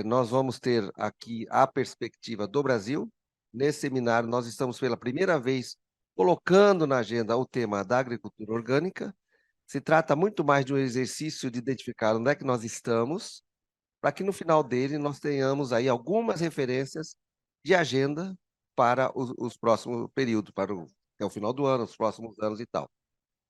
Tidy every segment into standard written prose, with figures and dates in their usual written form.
nós vamos ter aqui a perspectiva do Brasil. Nesse seminário, nós estamos pela primeira vez colocando na agenda o tema da agricultura orgânica. Se trata muito mais de um exercício de identificar onde é que nós estamos, para que no final dele nós tenhamos aí algumas referências de agenda para os próximos períodos, até o final do ano, os próximos anos e tal.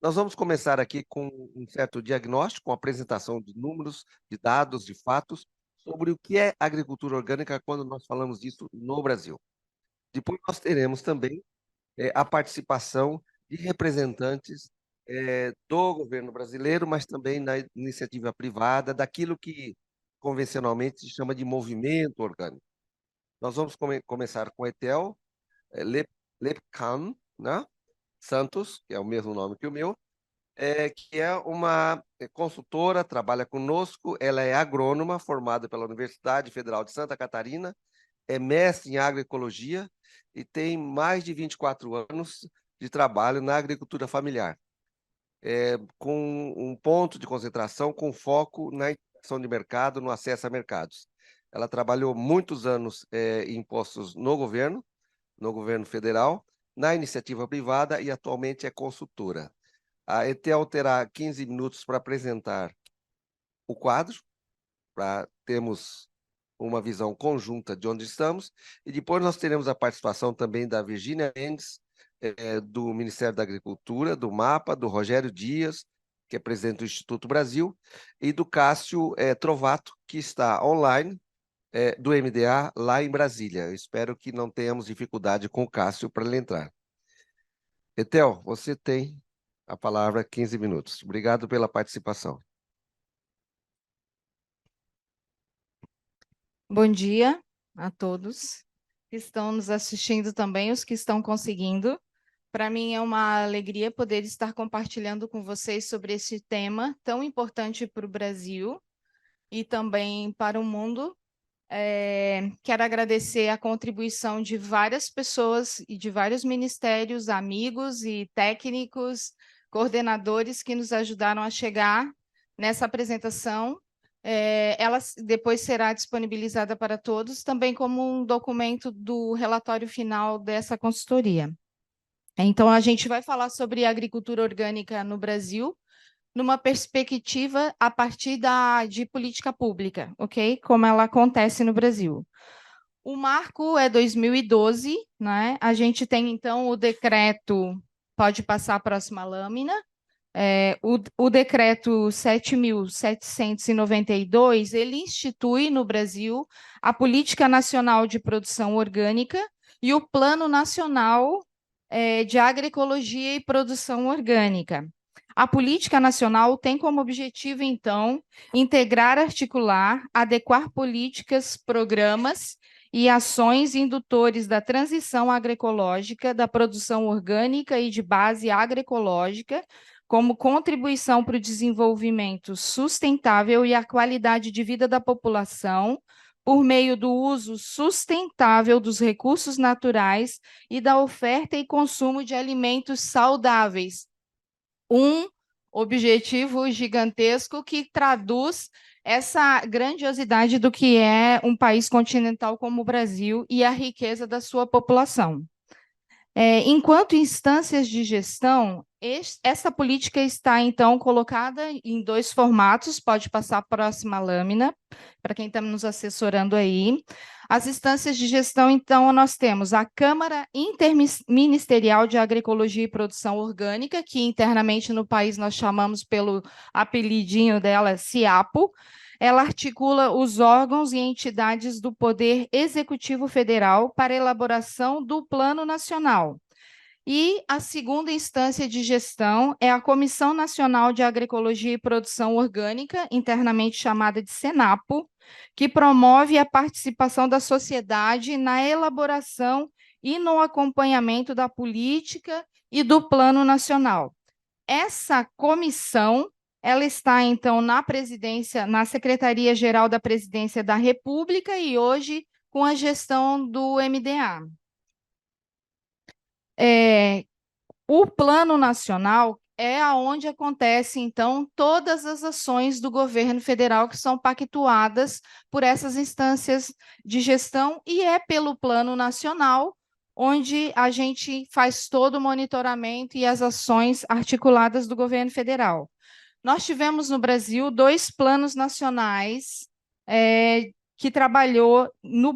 Nós vamos começar aqui com um certo diagnóstico, com a apresentação de números, de dados, de fatos, sobre o que é agricultura orgânica quando nós falamos disso no Brasil. Depois nós teremos também a participação de representantes do governo brasileiro, mas também da iniciativa privada, daquilo que convencionalmente se chama de movimento orgânico. Nós vamos começar com Etel Lepkan, né? Santos, que é o mesmo nome que o meu, que é uma consultora, trabalha conosco, ela é agrônoma, formada pela Universidade Federal de Santa Catarina, é mestre em agroecologia e tem mais de 24 anos de trabalho na agricultura familiar, com um ponto de concentração com foco na integração de mercado, no acesso a mercados. Ela trabalhou muitos anos em postos no governo federal, na iniciativa privada e atualmente é consultora. A Etel terá 15 minutos para apresentar o quadro, para termos uma visão conjunta de onde estamos, e depois nós teremos a participação também da Virgínia Mendes, do Ministério da Agricultura, do MAPA, do Rogério Dias, que é presidente do Instituto Brasil, e do Cássio Trovato, que está online, do MDA, lá em Brasília. Eu espero que não tenhamos dificuldade com o Cássio para ele entrar. Etel, você tem a palavra 15 minutos. Obrigado pela participação. Bom dia a todos que estão nos assistindo também, os que estão conseguindo. Para mim é uma alegria poder estar compartilhando com vocês sobre esse tema tão importante para o Brasil e também para o mundo. Quero agradecer a contribuição de várias pessoas e de vários ministérios, amigos e técnicos, coordenadores que nos ajudaram a chegar nessa apresentação. Ela depois será disponibilizada para todos, também como um documento do relatório final dessa consultoria. Então, a gente vai falar sobre agricultura orgânica no Brasil, numa perspectiva a partir de política pública, ok? Como ela acontece no Brasil. O marco é 2012, né? A gente tem, então, o decreto, pode passar a próxima lâmina, o decreto 7.792, ele institui no Brasil a Política Nacional de Produção Orgânica e o Plano Nacional de Agroecologia e Produção Orgânica. A política nacional tem como objetivo, então, integrar, articular, adequar políticas, programas e ações indutores da transição agroecológica, da produção orgânica e de base agroecológica, como contribuição para o desenvolvimento sustentável e a qualidade de vida da população, por meio do uso sustentável dos recursos naturais e da oferta e consumo de alimentos saudáveis. Um objetivo gigantesco que traduz essa grandiosidade do que é um país continental como o Brasil e a riqueza da sua população. Enquanto instâncias de gestão, essa política está, então, colocada em dois formatos, pode passar a próxima lâmina, para quem está nos assessorando aí. As instâncias de gestão, então, nós temos a Câmara Interministerial de Agroecologia e Produção Orgânica, que internamente no país nós chamamos pelo apelidinho dela, CIAPO. Ela articula os órgãos e entidades do Poder Executivo Federal para elaboração do Plano Nacional. E a segunda instância de gestão é a Comissão Nacional de Agroecologia e Produção Orgânica, internamente chamada de SENAPO, que promove a participação da sociedade na elaboração e no acompanhamento da política e do Plano Nacional. Essa comissão, ela está, então, na presidência, na Secretaria-Geral da Presidência da República e hoje com a gestão do MDA. O Plano Nacional é aonde acontecem, então, todas as ações do governo federal que são pactuadas por essas instâncias de gestão e é pelo Plano Nacional, onde a gente faz todo o monitoramento e as ações articuladas do governo federal. Nós tivemos no Brasil 2 planos nacionais que trabalhou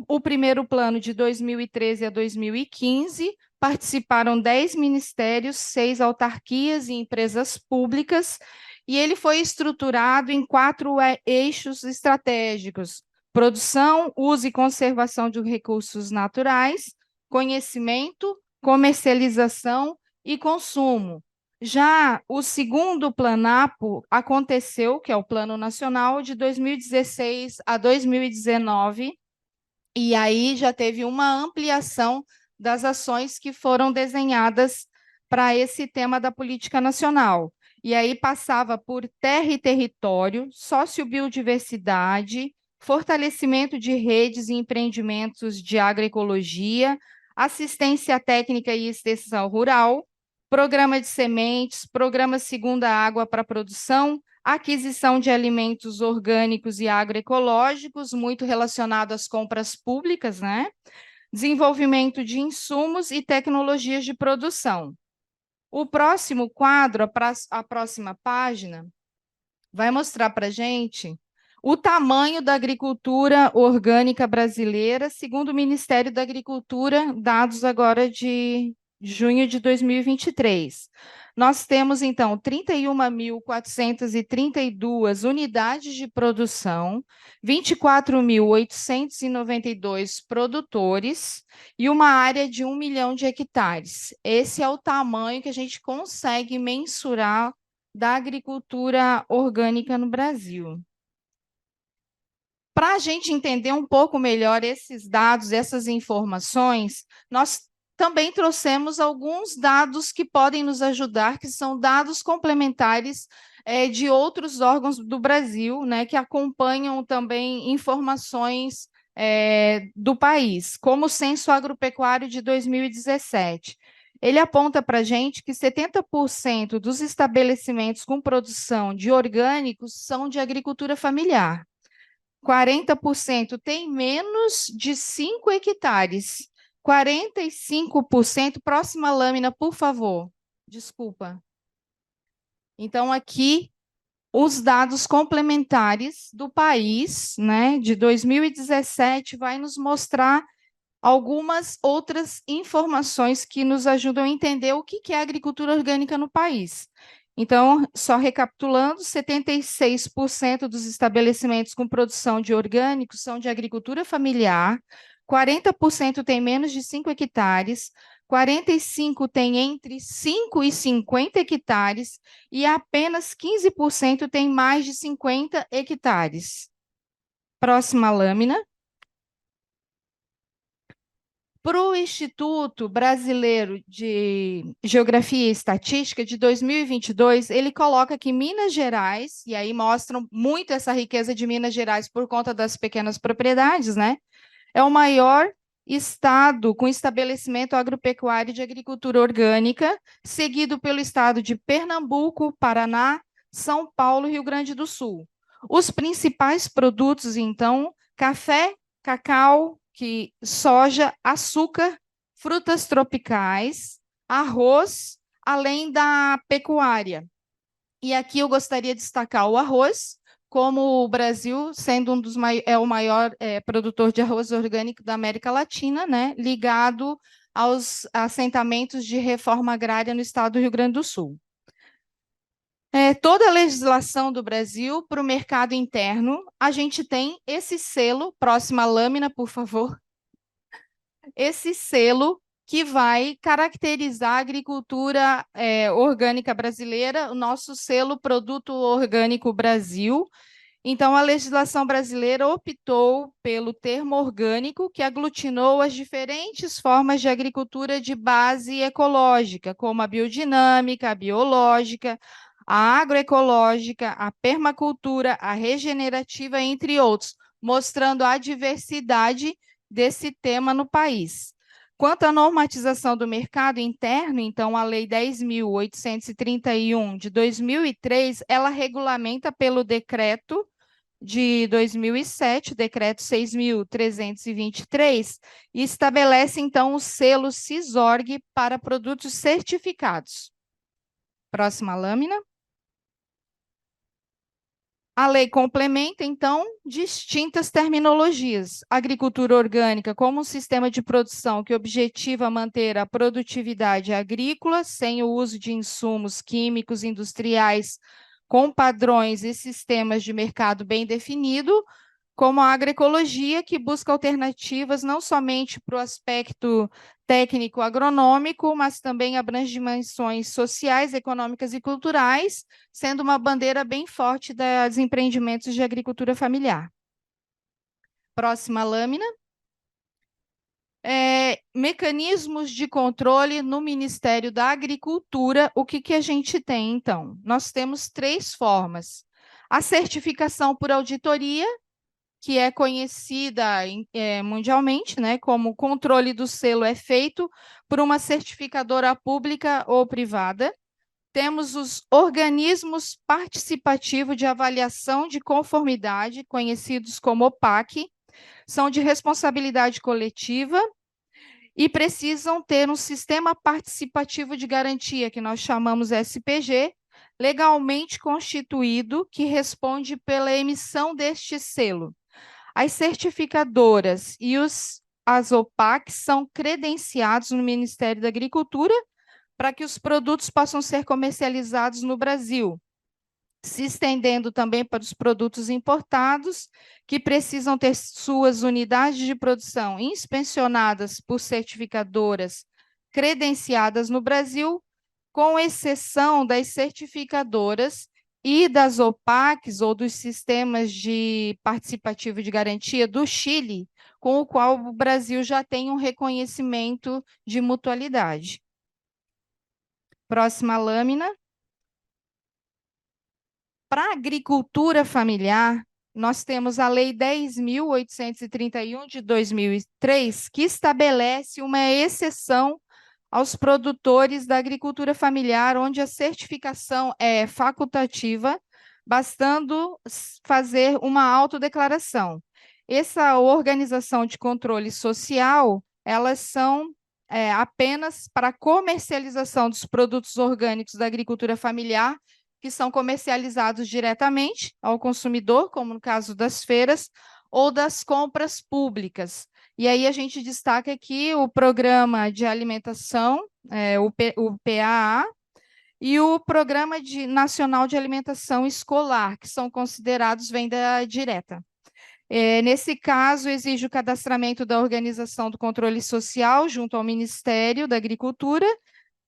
o primeiro plano de 2013 a 2015, participaram 10 ministérios, 6 autarquias e empresas públicas, e ele foi estruturado em 4 eixos estratégicos: produção, uso e conservação de recursos naturais, conhecimento, comercialização e consumo. Já o segundo planapo aconteceu, que é o Plano Nacional, de 2016 a 2019, e aí já teve uma ampliação das ações que foram desenhadas para esse tema da política nacional. E aí passava por terra e território, sociobiodiversidade, fortalecimento de redes e empreendimentos de agroecologia, assistência técnica e extensão rural, programa de sementes, programa Segunda Água para Produção, aquisição de alimentos orgânicos e agroecológicos, muito relacionado às compras públicas, né? Desenvolvimento de insumos e tecnologias de produção. O próximo quadro, a próxima página, vai mostrar para a gente o tamanho da agricultura orgânica brasileira, segundo o Ministério da Agricultura, dados agora de junho de 2023. Nós temos, então, 31.432 unidades de produção, 24.892 produtores e uma área de 1 milhão de hectares. Esse é o tamanho que a gente consegue mensurar da agricultura orgânica no Brasil. Para a gente entender um pouco melhor esses dados, essas informações, nós também trouxemos alguns dados que podem nos ajudar, que são dados complementares de outros órgãos do Brasil, né, que acompanham também informações do país, como o Censo Agropecuário de 2017. Ele aponta para a gente que 70% dos estabelecimentos com produção de orgânicos são de agricultura familiar. 40% tem menos de 5 hectares. 45%, próxima lâmina, por favor. Desculpa. Então, aqui, os dados complementares do país, né, de 2017, vai nos mostrar algumas outras informações que nos ajudam a entender o que é a agricultura orgânica no país. Então, só recapitulando, 76% dos estabelecimentos com produção de orgânicos são de agricultura familiar, 40% tem menos de 5 hectares, 45% tem entre 5 e 50 hectares e apenas 15% tem mais de 50 hectares. Próxima lâmina. Para o Instituto Brasileiro de Geografia e Estatística, de 2022, ele coloca que Minas Gerais, e aí mostram muito essa riqueza de Minas Gerais por conta das pequenas propriedades, né? É o maior estado com estabelecimento agropecuário de agricultura orgânica, seguido pelo estado de Pernambuco, Paraná, São Paulo e Rio Grande do Sul. Os principais produtos, então, café, cacau, soja, açúcar, frutas tropicais, arroz, além da pecuária. E aqui eu gostaria de destacar o arroz, como o Brasil, sendo o maior produtor de arroz orgânico da América Latina, né, ligado aos assentamentos de reforma agrária no estado do Rio Grande do Sul. Toda a legislação do Brasil para o mercado interno, a gente tem esse selo, próxima lâmina, por favor, esse selo que vai caracterizar a agricultura orgânica brasileira, o nosso selo Produto Orgânico Brasil. Então, a legislação brasileira optou pelo termo orgânico, que aglutinou as diferentes formas de agricultura de base ecológica, como a biodinâmica, a biológica, a agroecológica, a permacultura, a regenerativa, entre outros, mostrando a diversidade desse tema no país. Quanto à normatização do mercado interno, então, a Lei 10.831 de 2003, ela regulamenta pelo decreto de 2007, o decreto 6.323, e estabelece, então, o selo CISORG para produtos certificados. Próxima lâmina. A lei complementa, então, distintas terminologias. Agricultura orgânica como um sistema de produção que objetiva manter a produtividade agrícola sem o uso de insumos químicos industriais com padrões e sistemas de mercado bem definido, como a agroecologia, que busca alternativas não somente para o aspecto técnico agronômico, mas também abrange dimensões sociais, econômicas e culturais, sendo uma bandeira bem forte dos empreendimentos de agricultura familiar. Próxima lâmina. Mecanismos de controle no Ministério da Agricultura. O que a gente tem, então? Nós temos 3 formas. A certificação por auditoria, que é conhecida mundialmente, né, como o controle do selo é feito por uma certificadora pública ou privada. Temos os organismos participativos de avaliação de conformidade, conhecidos como OPAC, são de responsabilidade coletiva e precisam ter um sistema participativo de garantia, que nós chamamos SPG, legalmente constituído, que responde pela emissão deste selo. As certificadoras e as OPACs são credenciados no Ministério da Agricultura para que os produtos possam ser comercializados no Brasil, se estendendo também para os produtos importados, que precisam ter suas unidades de produção inspecionadas por certificadoras credenciadas no Brasil, com exceção das certificadoras e das OPACs, ou dos sistemas de participativo de garantia do Chile, com o qual o Brasil já tem um reconhecimento de mutualidade. Próxima lâmina. Para a agricultura familiar, nós temos a Lei 10.831 de 2003, que estabelece uma exceção aos produtores da agricultura familiar, onde a certificação é facultativa, bastando fazer uma autodeclaração. Essa organização de controle social, elas são apenas para comercialização dos produtos orgânicos da agricultura familiar, que são comercializados diretamente ao consumidor, como no caso das feiras, ou das compras públicas. E aí a gente destaca aqui o Programa de Alimentação, o PAA, e o Programa Nacional de Alimentação Escolar, que são considerados venda direta. Nesse caso, exige o cadastramento da Organização do Controle Social junto ao Ministério da Agricultura,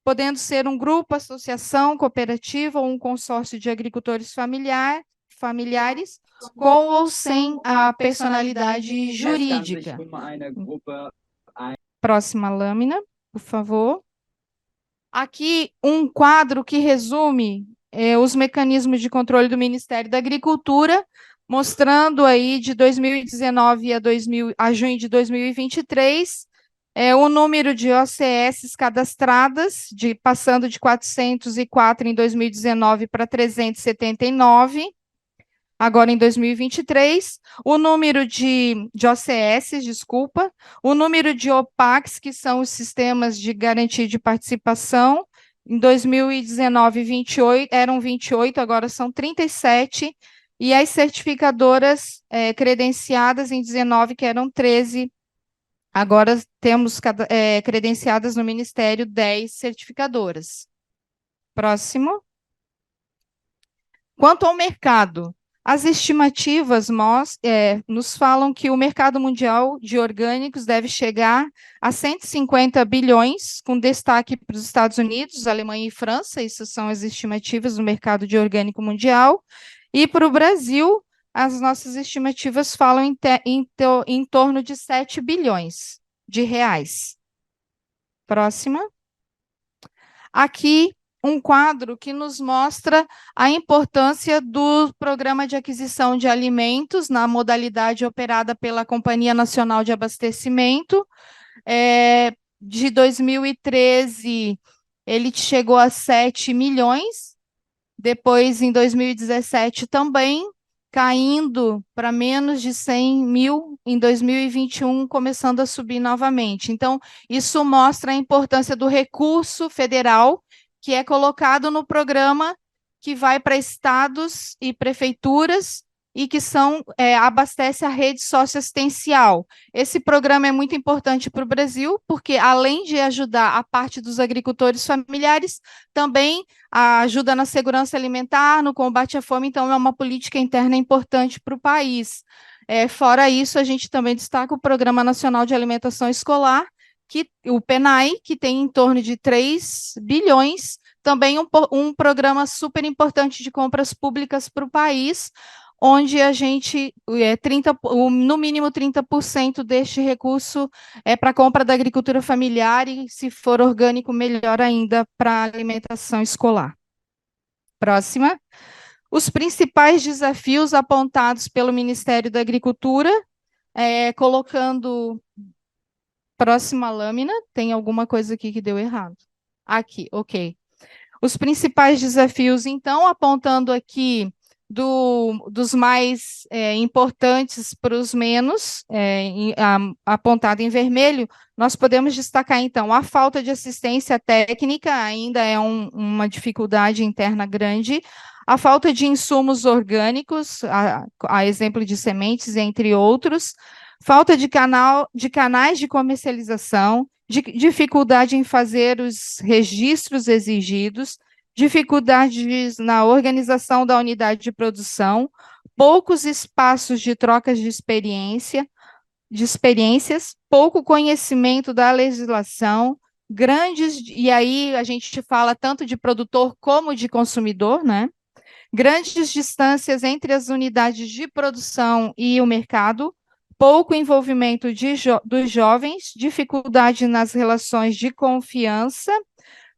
podendo ser um grupo, associação, cooperativa ou um consórcio de agricultores familiares, com ou sem a personalidade jurídica. Próxima lâmina, por favor. Aqui um quadro que resume os mecanismos de controle do Ministério da Agricultura, mostrando aí de 2019 a junho de 2023, o número de OCS cadastradas, passando de 404 em 2019 para 379, agora em 2023, o número de OCS, desculpa, o número de OPACs, que são os sistemas de garantia de participação, em 2019 eram 28, agora são 37, e as certificadoras credenciadas em 19, que eram 13, agora temos credenciadas no Ministério 10 certificadoras. Próximo. Quanto ao mercado, as estimativas nos falam que o mercado mundial de orgânicos deve chegar a 150 bilhões, com destaque para os Estados Unidos, Alemanha e França, isso são as estimativas do mercado de orgânico mundial, e para o Brasil, as nossas estimativas falam em torno de 7 bilhões de reais. Próxima. Aqui, um quadro que nos mostra a importância do Programa de Aquisição de Alimentos na modalidade operada pela Companhia Nacional de Abastecimento, de 2013, ele chegou a 7 milhões, depois, em 2017, também caindo para menos de 100 mil, em 2021, começando a subir novamente. Então, isso mostra a importância do recurso federal que é colocado no programa, que vai para estados e prefeituras e que abastece a rede socioassistencial. Esse programa é muito importante para o Brasil, porque além de ajudar a parte dos agricultores familiares, também ajuda na segurança alimentar, no combate à fome, então é uma política interna importante para o país. Fora isso, a gente também destaca o Programa Nacional de Alimentação Escolar, o PNAE, que tem em torno de 3 bilhões, também um programa super importante de compras públicas para o país, onde a gente, no mínimo 30% deste recurso é para a compra da agricultura familiar e, se for orgânico, melhor ainda para a alimentação escolar. Próxima. Os principais desafios apontados pelo Ministério da Agricultura, colocando próxima lâmina, tem alguma coisa aqui que deu errado. Aqui, ok. Os principais desafios, então, apontando aqui dos mais importantes para os menos, apontado em vermelho, nós podemos destacar, então, a falta de assistência técnica, ainda é uma dificuldade interna grande, a falta de insumos orgânicos, a exemplo de sementes, entre outros, falta de canais de comercialização, dificuldade em fazer os registros exigidos, dificuldades na organização da unidade de produção, poucos espaços de trocas de experiências, pouco conhecimento da legislação, e aí a gente fala tanto de produtor como de consumidor, né? Grandes distâncias entre as unidades de produção e o mercado, pouco envolvimento dos jovens, dificuldade nas relações de confiança,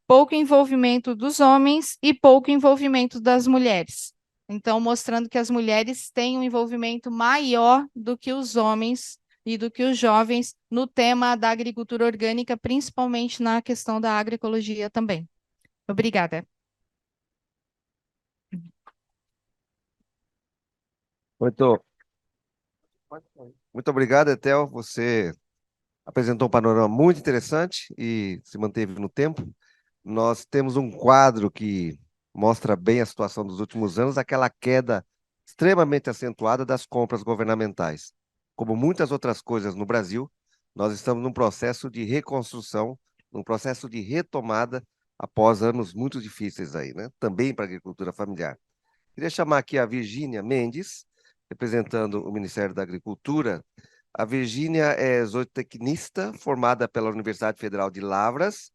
pouco envolvimento dos homens e pouco envolvimento das mulheres. Então, mostrando que as mulheres têm um envolvimento maior do que os homens e do que os jovens no tema da agricultura orgânica, principalmente na questão da agroecologia também. Obrigada. Muito, muito obrigado, Etel. Você apresentou um panorama muito interessante e se manteve no tempo. Nós temos um quadro que mostra bem a situação dos últimos anos, aquela queda extremamente acentuada das compras governamentais. Como muitas outras coisas no Brasil, nós estamos num processo de reconstrução, num processo de retomada após anos muito difíceis aí, né? Também para a agricultura familiar. Queria chamar aqui a Virgínia Mendes, representando o Ministério da Agricultura. A Virgínia é zootecnista, formada pela Universidade Federal de Lavras,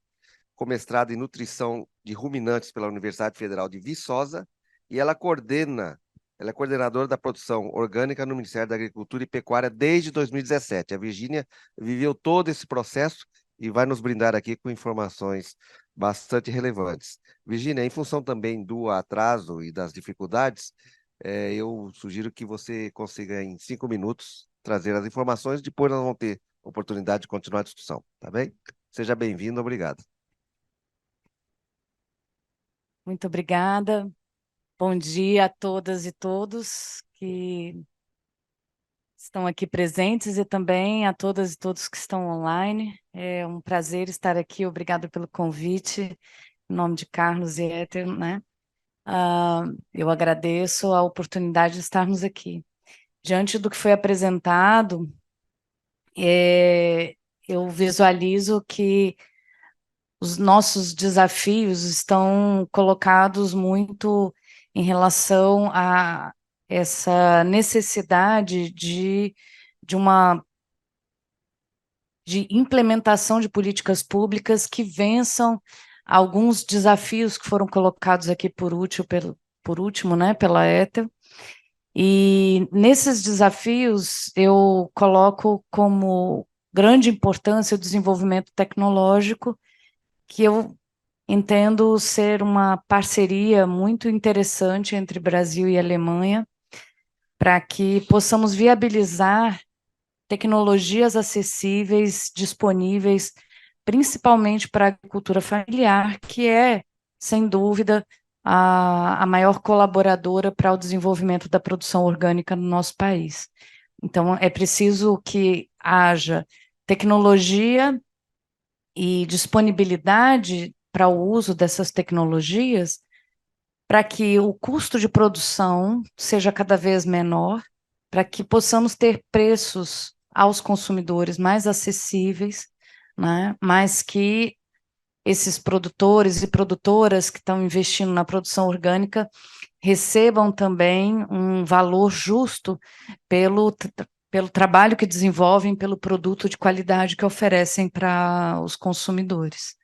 com mestrado em nutrição de ruminantes pela Universidade Federal de Viçosa, e ela é coordenadora da produção orgânica no Ministério da Agricultura e Pecuária desde 2017. A Virgínia viveu todo esse processo e vai nos brindar aqui com informações bastante relevantes. Virgínia, em função também do atraso e das dificuldades, eu sugiro que você consiga, em 5 minutos, trazer as informações, depois nós vamos ter oportunidade de continuar a discussão, tá bem? Seja bem-vindo, obrigado. Muito obrigada. Bom dia a todas e todos que estão aqui presentes e também a todas e todos que estão online. É um prazer estar aqui. Obrigada pelo convite. Em nome de Carlos e Éter, né? Eu agradeço a oportunidade de estarmos aqui. Diante do que foi apresentado, eu visualizo que os nossos desafios estão colocados muito em relação a essa necessidade de implementação de políticas públicas que vençam alguns desafios que foram colocados aqui por último, né, pela Éter. E nesses desafios eu coloco como grande importância o desenvolvimento tecnológico, que eu entendo ser uma parceria muito interessante entre Brasil e Alemanha, para que possamos viabilizar tecnologias acessíveis, disponíveis principalmente para a agricultura familiar, que é, sem dúvida, a maior colaboradora para o desenvolvimento da produção orgânica no nosso país. Então, é preciso que haja tecnologia e disponibilidade para o uso dessas tecnologias, para que o custo de produção seja cada vez menor, para que possamos ter preços aos consumidores mais acessíveis, né? Mas que esses produtores e produtoras que estão investindo na produção orgânica recebam também um valor justo pelo trabalho que desenvolvem, pelo produto de qualidade que oferecem para os consumidores.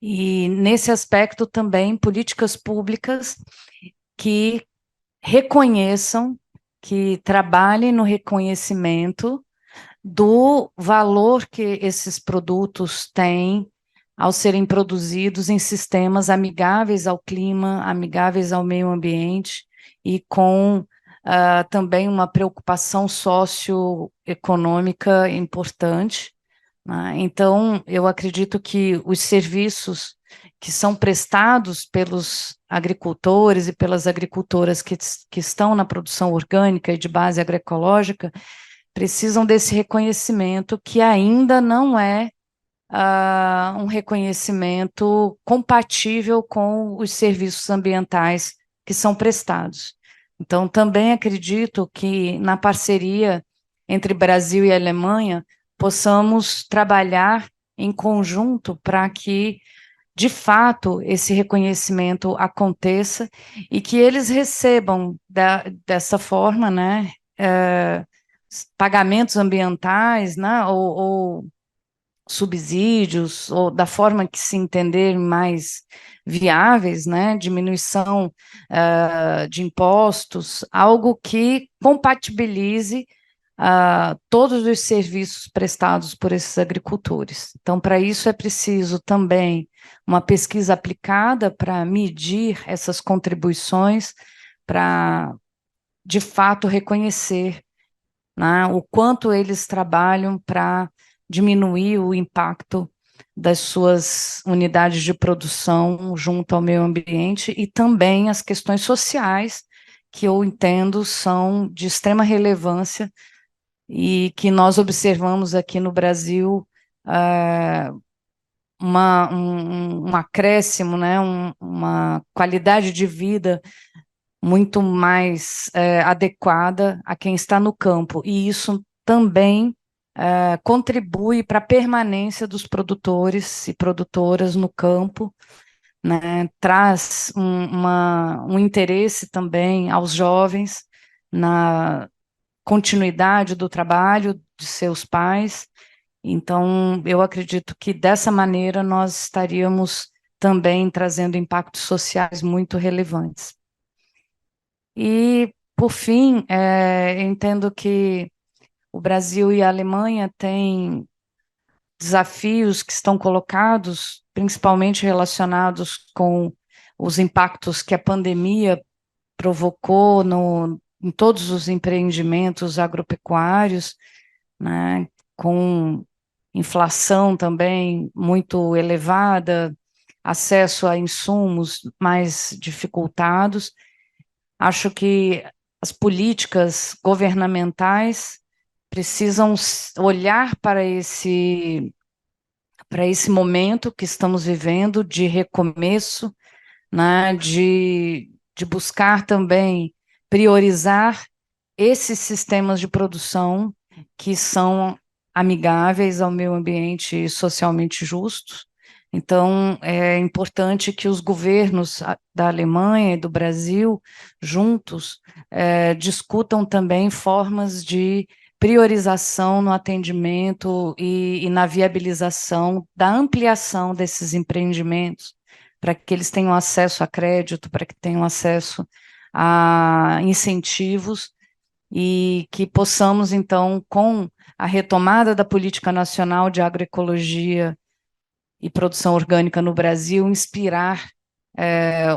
E, nesse aspecto, também políticas públicas que reconheçam, que trabalhem no reconhecimento do valor que esses produtos têm ao serem produzidos em sistemas amigáveis ao clima, amigáveis ao meio ambiente e com também uma preocupação socioeconômica importante, né? Então, eu acredito que os serviços que são prestados pelos agricultores e pelas agricultoras que estão na produção orgânica e de base agroecológica precisam desse reconhecimento, que ainda não é um reconhecimento compatível com os serviços ambientais que são prestados. Então, também acredito que na parceria entre Brasil e Alemanha possamos trabalhar em conjunto para que, de fato, esse reconhecimento aconteça e que eles recebam dessa forma, né, pagamentos ambientais, né, ou subsídios, ou da forma que se entender mais viáveis, né, diminuição de impostos, algo que compatibilize todos os serviços prestados por esses agricultores. Então, para isso é preciso também uma pesquisa aplicada para medir essas contribuições, para, de fato, reconhecer, né, o quanto eles trabalham para diminuir o impacto das suas unidades de produção junto ao meio ambiente e também as questões sociais, que eu entendo são de extrema relevância e que nós observamos aqui no Brasil um acréscimo, né, uma qualidade de vida muito mais adequada a quem está no campo, e isso também contribui para a permanência dos produtores e produtoras no campo, né, traz um interesse também aos jovens na continuidade do trabalho de seus pais. Então, eu acredito que dessa maneira nós estaríamos também trazendo impactos sociais muito relevantes. E, por fim, entendo que o Brasil e a Alemanha têm desafios que estão colocados, principalmente relacionados com os impactos que a pandemia provocou em todos os empreendimentos agropecuários, né, com inflação também muito elevada, acesso a insumos mais dificultados. Acho que as políticas governamentais precisam olhar para esse momento que estamos vivendo de recomeço, né, de buscar também priorizar esses sistemas de produção que são amigáveis ao meio ambiente e socialmente justos. Então, é importante que os governos da Alemanha e do Brasil, juntos, discutam também formas de priorização no atendimento e na viabilização da ampliação desses empreendimentos, para que eles tenham acesso a crédito, para que tenham acesso a incentivos, e que possamos, então, com a retomada da Política Nacional de Agroecologia e Produção Orgânica no Brasil, inspirar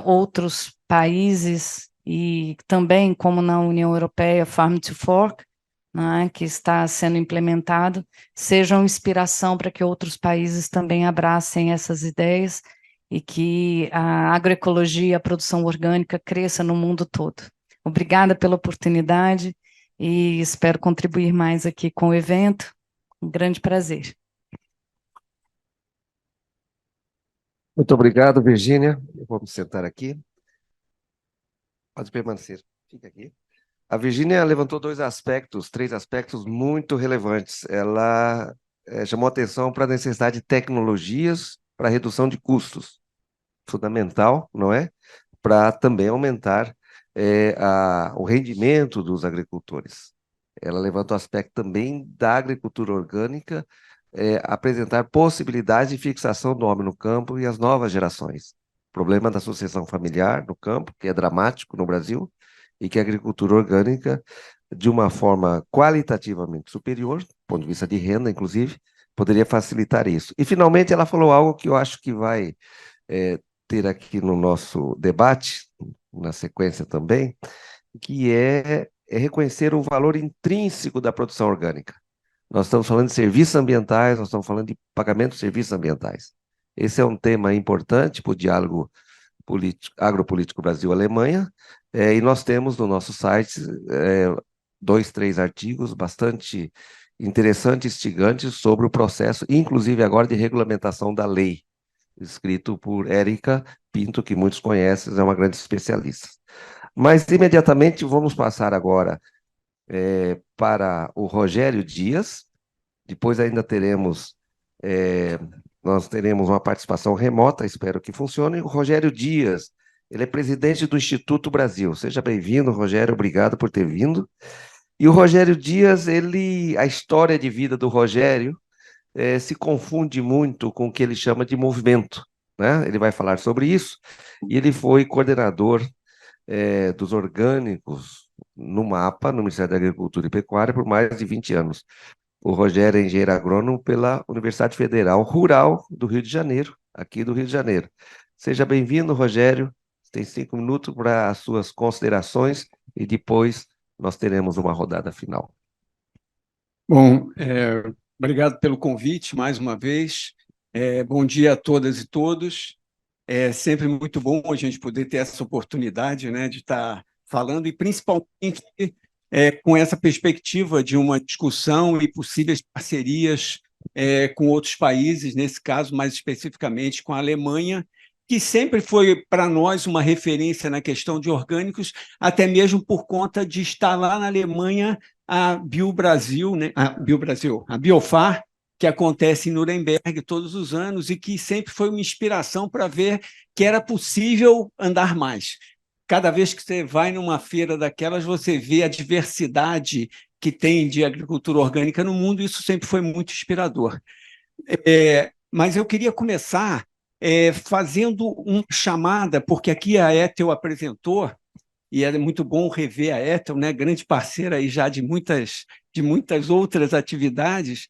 outros países, e também, como na União Europeia, Farm to Fork, né, que está sendo implementado, sejam inspiração para que outros países também abracem essas ideias e que a agroecologia e a produção orgânica cresça no mundo todo. Obrigada pela oportunidade e espero contribuir mais aqui com o evento. Um grande prazer. Muito obrigado, Virgínia. Eu vou me sentar aqui. Pode permanecer. Fica aqui. A Virgínia levantou três aspectos muito relevantes. Ela chamou atenção para a necessidade de tecnologias para redução de custos. Fundamental, não é? Para também aumentar o rendimento dos agricultores. Ela levanta o aspecto também da agricultura orgânica, apresentar possibilidade de fixação do homem no campo e as novas gerações. Problema da sucessão familiar no campo, que é dramático no Brasil, e que a agricultura orgânica, de uma forma qualitativamente superior, do ponto de vista de renda, inclusive, poderia facilitar isso. E, finalmente, ela falou algo que eu acho que vai ter aqui no nosso debate, na sequência também, que é reconhecer o valor intrínseco da produção orgânica. Nós estamos falando de serviços ambientais, nós estamos falando de pagamento de serviços ambientais. Esse é um tema importante para o diálogo agropolítico Brasil-Alemanha, e nós temos no nosso site 2, 3 artigos bastante interessantes, instigantes sobre o processo, inclusive agora de regulamentação da lei, escrito por Érica Pinto, que muitos conhecem, é uma grande especialista. Mas, imediatamente, vamos passar agora para o Rogério Dias. Depois ainda nós teremos uma participação remota, espero que funcione. O Rogério Dias, ele é presidente do Instituto Brasil. Seja bem-vindo, Rogério, obrigado por ter vindo. E o Rogério Dias, a história de vida do Rogério se confunde muito com o que ele chama de movimento, né? Ele vai falar sobre isso, e ele foi coordenador dos orgânicos no MAPA, no Ministério da Agricultura e Pecuária, por mais de 20 anos. O Rogério é engenheiro agrônomo pela Universidade Federal Rural do Rio de Janeiro, aqui do Rio de Janeiro. Seja bem-vindo, Rogério. Tem 5 minutos para as suas considerações e depois nós teremos uma rodada final. Bom, obrigado pelo convite mais uma vez. Bom dia a todas e todos. É sempre muito bom a gente poder ter essa oportunidade, né, de estar falando, e principalmente com essa perspectiva de uma discussão e possíveis parcerias com outros países, nesse caso, mais especificamente com a Alemanha, que sempre foi para nós uma referência na questão de orgânicos, até mesmo por conta de estar lá na Alemanha a BioBrasil, né, a Biofar, que acontece em Nuremberg todos os anos e que sempre foi uma inspiração para ver que era possível andar mais. Cada vez que você vai numa feira daquelas, você vê a diversidade que tem de agricultura orgânica no mundo, e isso sempre foi muito inspirador. Mas eu queria começar fazendo uma chamada, porque aqui a Ethel apresentou, e é muito bom rever a Ethel, né, grande parceira aí já de muitas outras atividades,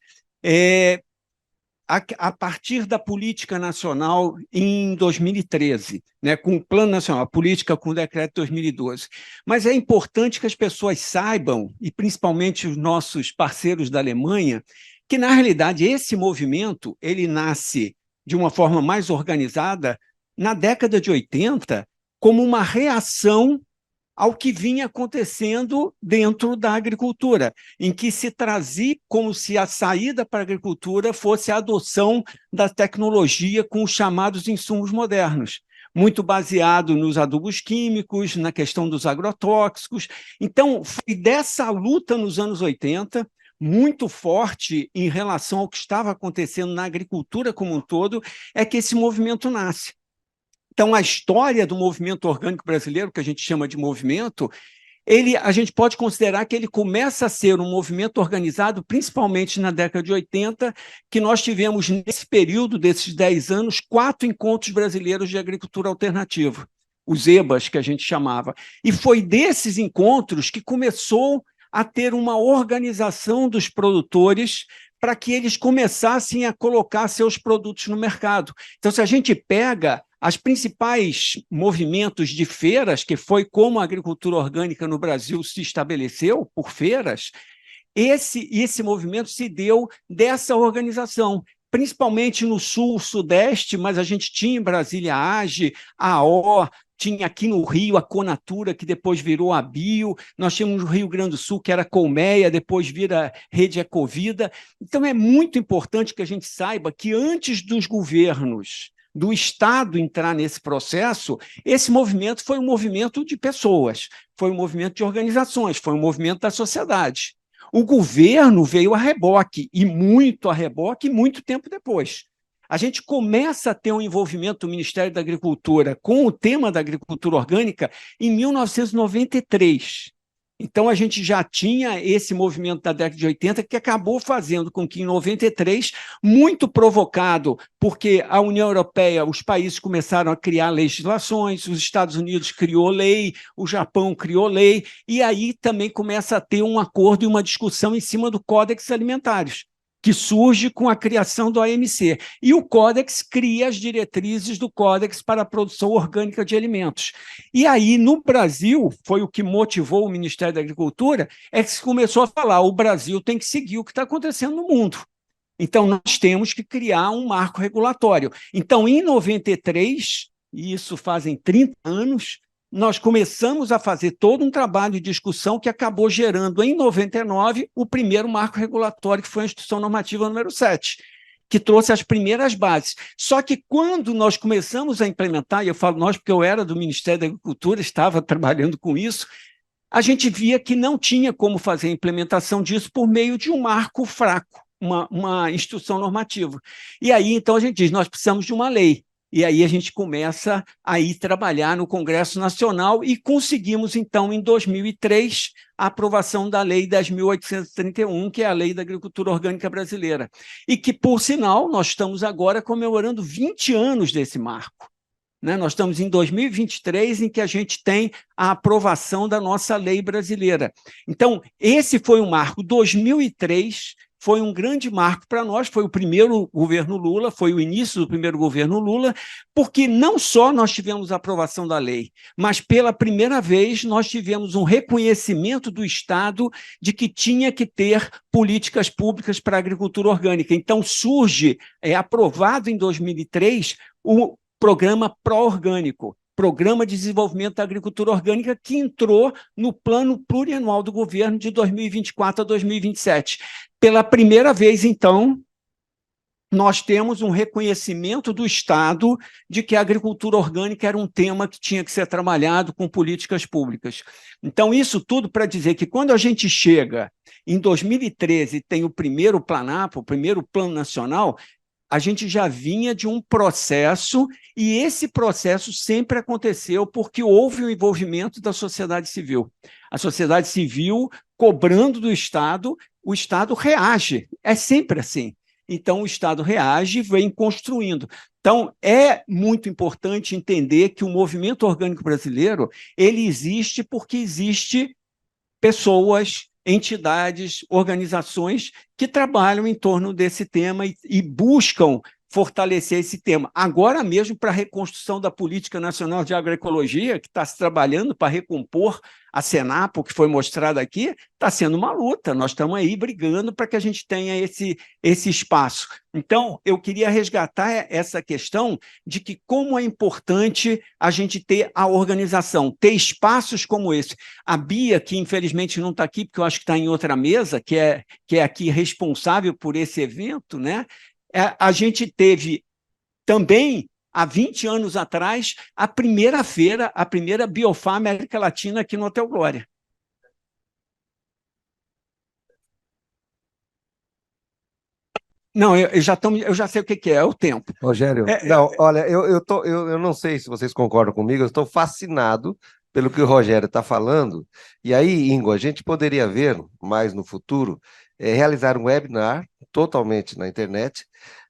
a partir da política nacional em 2013, né, com o Plano Nacional, a política com o decreto de 2012. Mas é importante que as pessoas saibam, e principalmente os nossos parceiros da Alemanha, que, na realidade, esse movimento ele nasce de uma forma mais organizada na década de 80, como uma reação ao que vinha acontecendo dentro da agricultura, em que se trazia como se a saída para a agricultura fosse a adoção da tecnologia com os chamados insumos modernos, muito baseado nos adubos químicos, na questão dos agrotóxicos. Então, foi dessa luta nos anos 80, muito forte em relação ao que estava acontecendo na agricultura como um todo, é que esse movimento nasce. Então, a história do movimento orgânico brasileiro, que a gente chama de movimento, a gente pode considerar que ele começa a ser um movimento organizado principalmente na década de 80, que nós tivemos, nesse período desses 10 anos, 4 encontros brasileiros de agricultura alternativa, os EBAs, que a gente chamava. E foi desses encontros que começou a ter uma organização dos produtores para que eles começassem a colocar seus produtos no mercado. Então, se a gente pega os principais movimentos de feiras, que foi como a agricultura orgânica no Brasil se estabeleceu, por feiras, esse movimento se deu dessa organização, principalmente no Sul, Sudeste, mas a gente tinha em Brasília a AGE, a AO, tinha aqui no Rio a Conatura, que depois virou a Bio, nós tínhamos no Rio Grande do Sul, que era a Colmeia, depois vira Rede Ecovida. Então, é muito importante que a gente saiba que antes dos governos do Estado entrar nesse processo, esse movimento foi um movimento de pessoas, foi um movimento de organizações, foi um movimento da sociedade. O governo veio a reboque, e muito a reboque, muito tempo depois. A gente começa a ter um envolvimento do Ministério da Agricultura com o tema da agricultura orgânica em 1993. Então, a gente já tinha esse movimento da década de 80 que acabou fazendo com que, em 93, muito provocado, porque a União Europeia, os países começaram a criar legislações, os Estados Unidos criou lei, o Japão criou lei, e aí também começa a ter um acordo e uma discussão em cima do Códex Alimentários, que surge com a criação do AMC. E o Códex cria as diretrizes do Códex para a produção orgânica de alimentos. E aí, no Brasil, foi o que motivou o Ministério da Agricultura, é que se começou a falar, o Brasil tem que seguir o que está acontecendo no mundo. Então, nós temos que criar um marco regulatório. Então, em 93, e isso fazem 30 anos, nós começamos a fazer todo um trabalho de discussão que acabou gerando, em 99, o primeiro marco regulatório, que foi a Instrução Normativa número 7, que trouxe as primeiras bases. Só que quando nós começamos a implementar, e eu falo nós porque eu era do Ministério da Agricultura, estava trabalhando com isso, a gente via que não tinha como fazer a implementação disso por meio de um marco fraco, uma instrução normativa. E aí, então, a gente diz, nós precisamos de uma lei. E aí a gente começa a ir trabalhar no Congresso Nacional e conseguimos, então, em 2003, a aprovação da Lei 10.831, que é a Lei da Agricultura Orgânica Brasileira. E que, por sinal, nós estamos agora comemorando 20 anos desse marco. Né? Nós estamos em 2023, em que a gente tem a aprovação da nossa lei brasileira. Então, esse foi um marco. 2003 foi um grande marco para nós, foi o primeiro governo Lula, foi o início do primeiro governo Lula, porque não só nós tivemos a aprovação da lei, mas pela primeira vez nós tivemos um reconhecimento do Estado de que tinha que ter políticas públicas para a agricultura orgânica. Então surge, aprovado em 2003, o Programa Pró-Orgânico, Programa de Desenvolvimento da Agricultura Orgânica, que entrou no plano plurianual do governo de 2024 a 2027. Pela primeira vez, então, nós temos um reconhecimento do Estado de que a agricultura orgânica era um tema que tinha que ser trabalhado com políticas públicas. Então, isso tudo para dizer que quando a gente chega em 2013 e tem o primeiro Planapo, o primeiro Plano Nacional, a gente já vinha de um processo, e esse processo sempre aconteceu porque houve o envolvimento da sociedade civil. A sociedade civil cobrando do Estado, o Estado reage, é sempre assim. Então, o Estado reage e vem construindo. Então, é muito importante entender que o movimento orgânico brasileiro, ele existe porque existe pessoas, entidades, organizações que trabalham em torno desse tema e buscam fortalecer esse tema. Agora mesmo, para a reconstrução da Política Nacional de Agroecologia, que está se trabalhando para recompor a Senapo, que foi mostrada aqui, está sendo uma luta. Nós estamos aí brigando para que a gente tenha esse espaço. Então, eu queria resgatar essa questão de que como é importante a gente ter a organização, ter espaços como esse. A Bia, que infelizmente não está aqui, porque eu acho que está em outra mesa, que é aqui responsável por esse evento, né? A gente teve também, há 20 anos atrás, a primeira feira, a primeira Biofá América Latina aqui no Hotel Glória. Não, eu já sei o que é o tempo. Rogério, não, olha, eu não sei se vocês concordam comigo, eu estou fascinado pelo que o Rogério está falando. E aí, Ingo, a gente poderia ver mais no futuro, realizar um webinar totalmente na internet,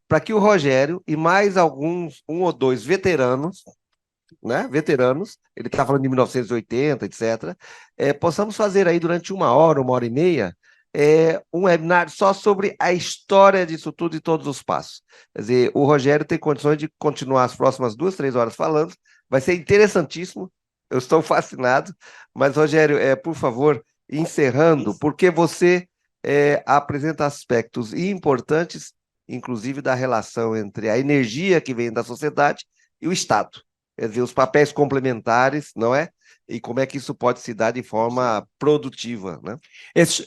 para que o Rogério e mais alguns, um ou dois veteranos, né? Veteranos, ele está falando de 1980, etc., possamos fazer aí durante 1 hora e meia, um webinar só sobre a história disso tudo e todos os passos. Quer dizer, o Rogério tem condições de continuar as próximas 2, 3 horas falando, vai ser interessantíssimo, eu estou fascinado, mas, Rogério, por favor, encerrando, porque você apresenta aspectos importantes, inclusive da relação entre a energia que vem da sociedade e o Estado. Quer dizer, os papéis complementares, não é? E como é que isso pode se dar de forma produtiva, né?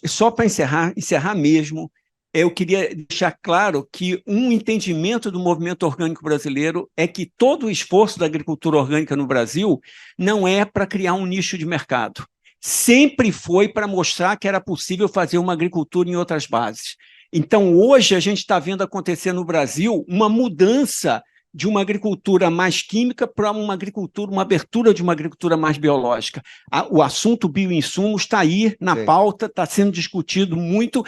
Só para encerrar mesmo, eu queria deixar claro que um entendimento do movimento orgânico brasileiro é que todo o esforço da agricultura orgânica no Brasil não é para criar um nicho de mercado. Sempre foi para mostrar que era possível fazer uma agricultura em outras bases. Então, hoje, a gente está vendo acontecer no Brasil uma mudança de uma agricultura mais química para uma agricultura, uma abertura de uma agricultura mais biológica. O assunto bioinsumos está aí na pauta, está sendo discutido muito,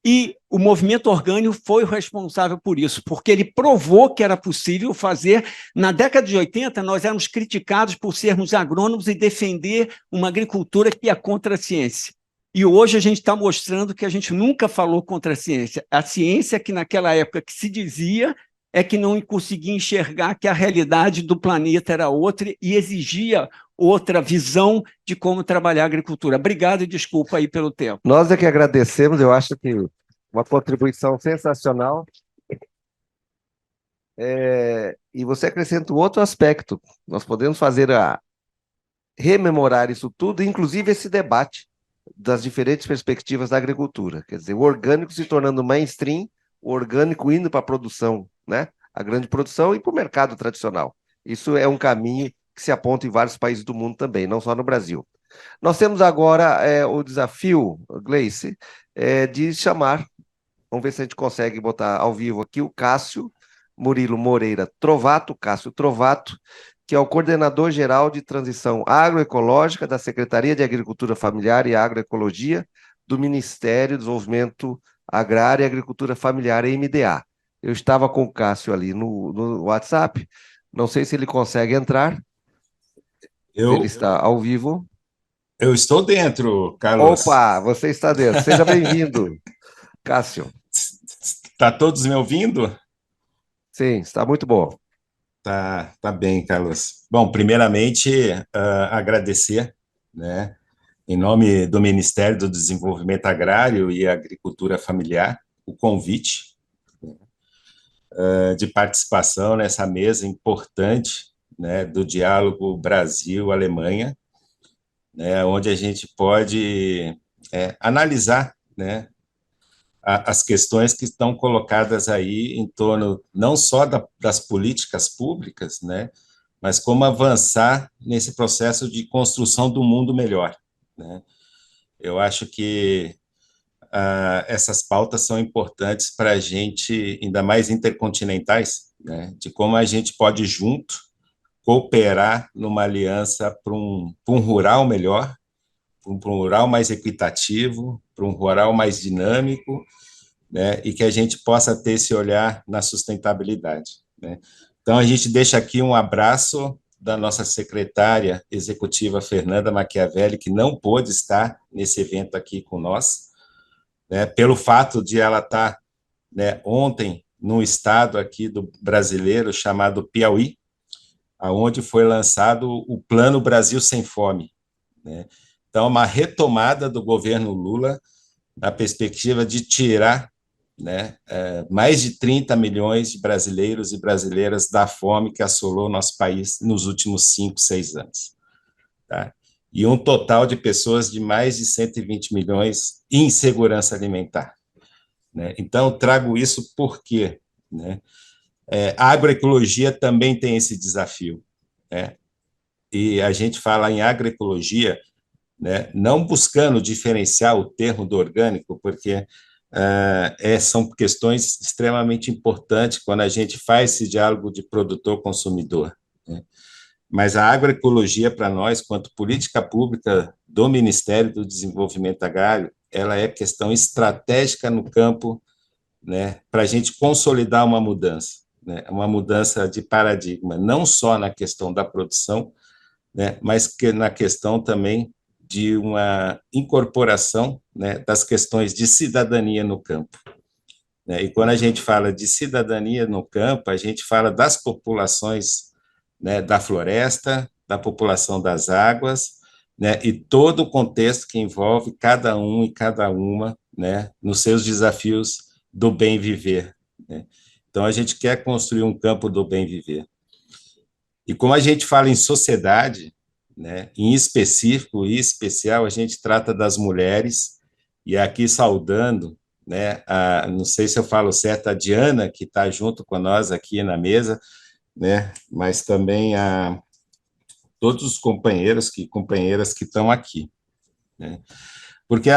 e o movimento orgânico foi o responsável por isso, porque ele provou que era possível fazer. Na década de 80, nós éramos criticados por sermos agrônomos e defender uma agricultura que ia contra a ciência. E hoje a gente está mostrando que a gente nunca falou contra a ciência. A ciência que naquela época que se dizia é que não conseguia enxergar que a realidade do planeta era outra e exigia outra visão de como trabalhar a agricultura. Obrigado e desculpa aí pelo tempo. Nós é que agradecemos, eu acho que uma contribuição sensacional. E você acrescenta um outro aspecto. Nós podemos rememorar isso tudo, inclusive esse debate das diferentes perspectivas da agricultura. Quer dizer, o orgânico se tornando mainstream, o orgânico indo para a produção, né? A grande produção e para o mercado tradicional. Isso é um caminho que se aponta em vários países do mundo também, não só no Brasil. Nós temos agora o desafio, Gleice, de chamar, vamos ver se a gente consegue botar ao vivo aqui o Cássio Murilo Moreira Trovato, Cássio Trovato, que é o coordenador-geral de transição agroecológica da Secretaria de Agricultura Familiar e Agroecologia do Ministério do Desenvolvimento Agrário e Agricultura Familiar, MDA. Eu estava com o Cássio ali no WhatsApp, não sei se ele consegue entrar. Ele está ao vivo. Eu estou dentro, Carlos. Opa, você está dentro. Seja bem-vindo, Cássio. Está todos me ouvindo? Sim, está muito bom. Tá bem, Carlos. Bom, primeiramente, agradecer, né, em nome do Ministério do Desenvolvimento Agrário e Agricultura Familiar, o convite de participação nessa mesa importante, né, do diálogo Brasil-Alemanha, né, onde a gente pode analisar, né, as questões que estão colocadas aí em torno não só das políticas públicas, né, mas como avançar nesse processo de construção do mundo melhor, né. Eu acho que essas pautas são importantes para a gente, ainda mais intercontinentais, né, de como a gente pode junto cooperar numa aliança para um rural melhor, para um rural mais equitativo, para um rural mais dinâmico, né, e que a gente possa ter esse olhar na sustentabilidade, né. Então, a gente deixa aqui um abraço da nossa secretária executiva, Fernanda Machiavelli, que não pôde estar nesse evento aqui com nós, né, pelo fato de ela estar, né, ontem num estado aqui do brasileiro chamado Piauí, aonde foi lançado o Plano Brasil Sem Fome, né. Então, uma retomada do governo Lula na perspectiva de tirar, né, mais de 30 milhões de brasileiros e brasileiras da fome que assolou o nosso país nos últimos 5, 6 anos. Tá? E um total de pessoas de mais de 120 milhões em insegurança alimentar. Né? Então, trago isso porque, né, a agroecologia também tem esse desafio. Né? E a gente fala em agroecologia, né, não buscando diferenciar o termo do orgânico, porque são questões extremamente importantes quando a gente faz esse diálogo de produtor-consumidor. Né? Mas a agroecologia, para nós, quanto política pública do Ministério do Desenvolvimento Agrário, ela é questão estratégica no campo, né, para a gente consolidar uma mudança de paradigma, não só na questão da produção, né, mas que na questão também de uma incorporação, né, das questões de cidadania no campo. Né? E quando a gente fala de cidadania no campo, a gente fala das populações, né, da floresta, da população das águas, né, e todo o contexto que envolve cada um e cada uma né, nos seus desafios do bem viver, né? Então, a gente quer construir um campo do bem viver. E como a gente fala em sociedade, né, em específico e especial, a gente trata das mulheres, e aqui saudando, né, não sei se eu falo certo, a Diana, que está junto com nós aqui na mesa, né, mas também a todos os companheiros e companheiras que estão aqui, né? Porque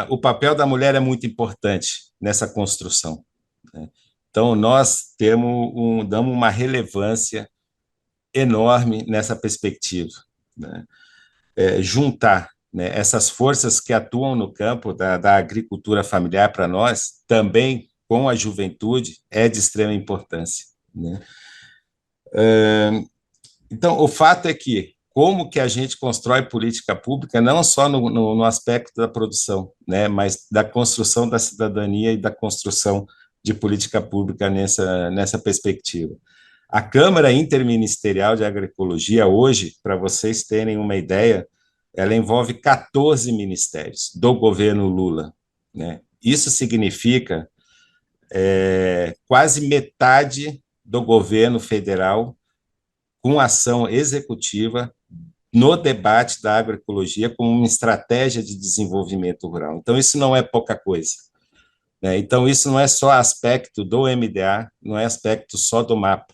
o papel da mulher é muito importante nessa construção, né? Então, nós damos uma relevância enorme nessa perspectiva, né? Juntar, né, essas forças que atuam no campo da agricultura familiar para nós, também com a juventude, é de extrema importância, né? Então, o fato é que como que a gente constrói política pública, não só no aspecto da produção, né, mas da construção da cidadania e da construção de política pública nessa perspectiva. A Câmara Interministerial de Agroecologia, hoje, para vocês terem uma ideia, ela envolve 14 ministérios do governo Lula, né? Isso significa quase metade do governo federal com ação executiva no debate da agroecologia como uma estratégia de desenvolvimento rural. Então, isso não é pouca coisa, né? Então, isso não é só aspecto do MDA, não é aspecto só do mapa,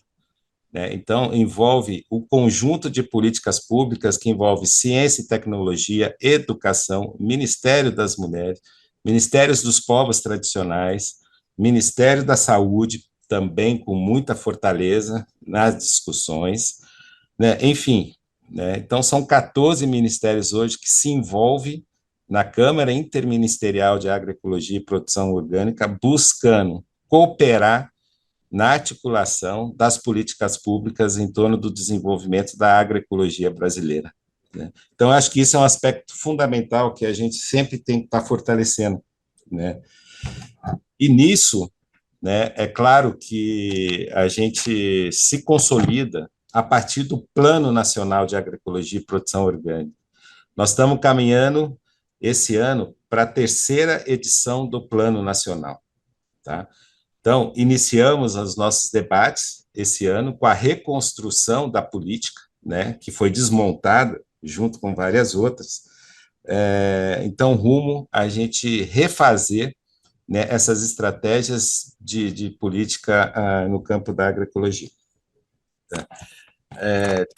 né? Então, envolve o conjunto de políticas públicas que envolve ciência e tecnologia, educação, Ministério das Mulheres, Ministérios dos Povos Tradicionais, Ministério da Saúde, também com muita fortaleza nas discussões, né? Enfim, né? Então, são 14 ministérios hoje que se envolvem na Câmara Interministerial de Agroecologia e Produção Orgânica, buscando cooperar na articulação das políticas públicas em torno do desenvolvimento da agroecologia brasileira, né? Então, acho que isso é um aspecto fundamental que a gente sempre tem que estar fortalecendo, né? E nisso, né, é claro que a gente se consolida a partir do Plano Nacional de Agroecologia e Produção Orgânica. Nós estamos caminhando esse ano para a terceira edição do Plano Nacional, tá? Então, iniciamos os nossos debates esse ano com a reconstrução da política, né, que foi desmontada junto com várias outras. Então, rumo a gente refazer, né, essas estratégias de política no campo da agroecologia.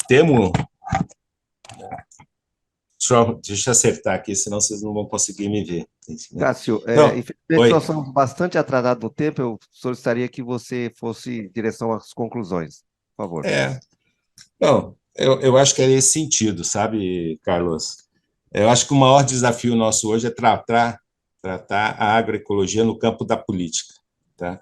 Temos... Deixa eu acertar aqui, senão vocês não vão conseguir me ver. Cássio, Então, infelizmente nós estamos bastante atrasados no tempo, eu solicitaria que você fosse em direção às conclusões, por favor. Não, eu acho que é esse sentido, sabe, Carlos? Eu acho que o maior desafio nosso hoje é tratar a agroecologia no campo da política, tá?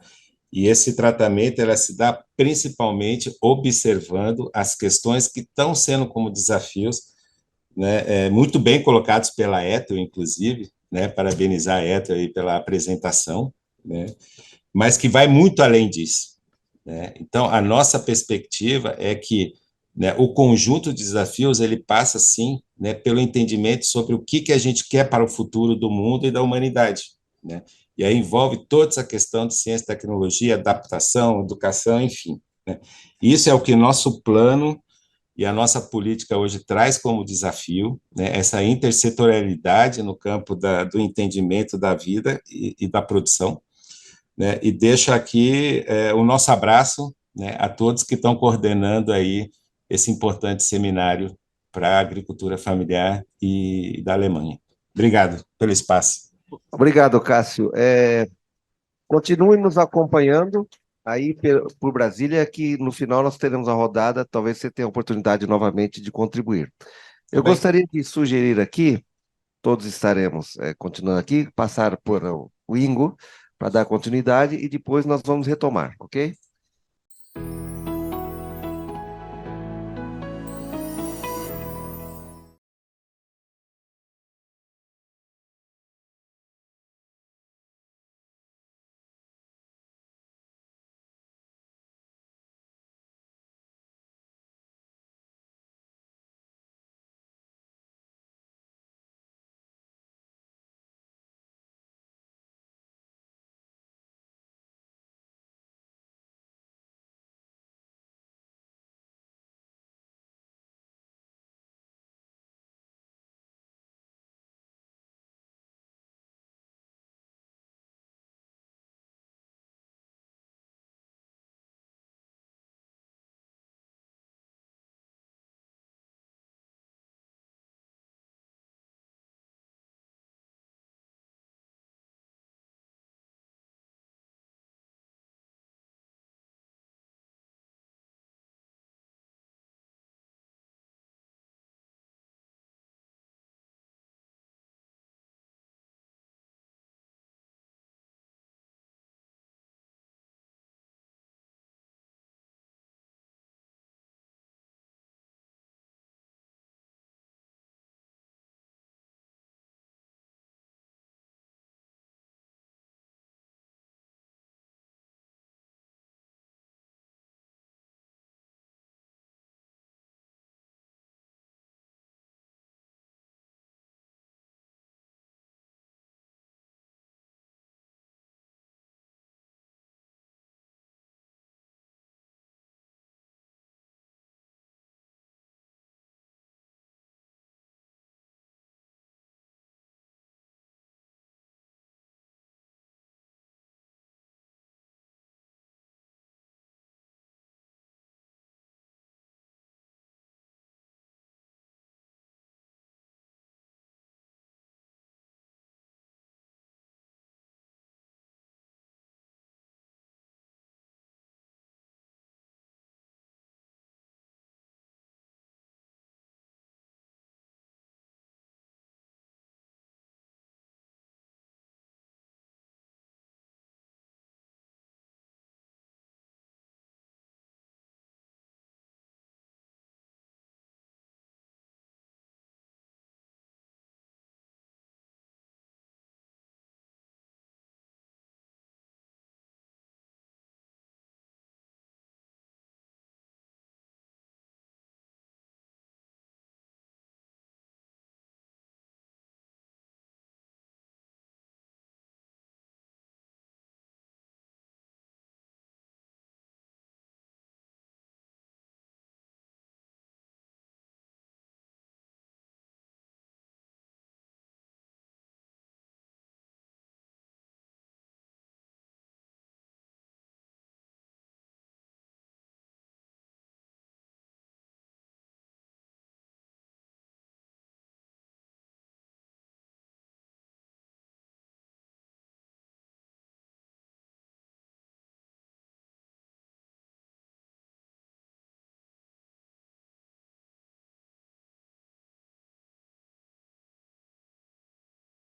E esse tratamento ela se dá principalmente observando as questões que estão sendo como desafios, né, muito bem colocados pela Ethel, inclusive, né, parabenizar a Ethel aí pela apresentação, né, mas que vai muito além disso, né? Então, a nossa perspectiva é que, né, o conjunto de desafios ele passa, sim, né, pelo entendimento sobre o que a gente quer para o futuro do mundo e da humanidade, né? E aí envolve toda essa questão de ciência, tecnologia, adaptação, educação, enfim, né? Isso é o que nosso plano e a nossa política hoje traz como desafio, né, essa intersetorialidade no campo do entendimento da vida e da produção, né, e deixo aqui o nosso abraço, né, a todos que estão coordenando aí esse importante seminário para a agricultura familiar e da Alemanha. Obrigado pelo espaço. Obrigado, Cássio. Continue nos acompanhando aí por Brasília, que no final nós teremos a rodada, talvez você tenha a oportunidade novamente de contribuir. Eu gostaria de sugerir aqui, todos estaremos continuando aqui, passar por o Ingo para dar continuidade e depois nós vamos retomar, ok?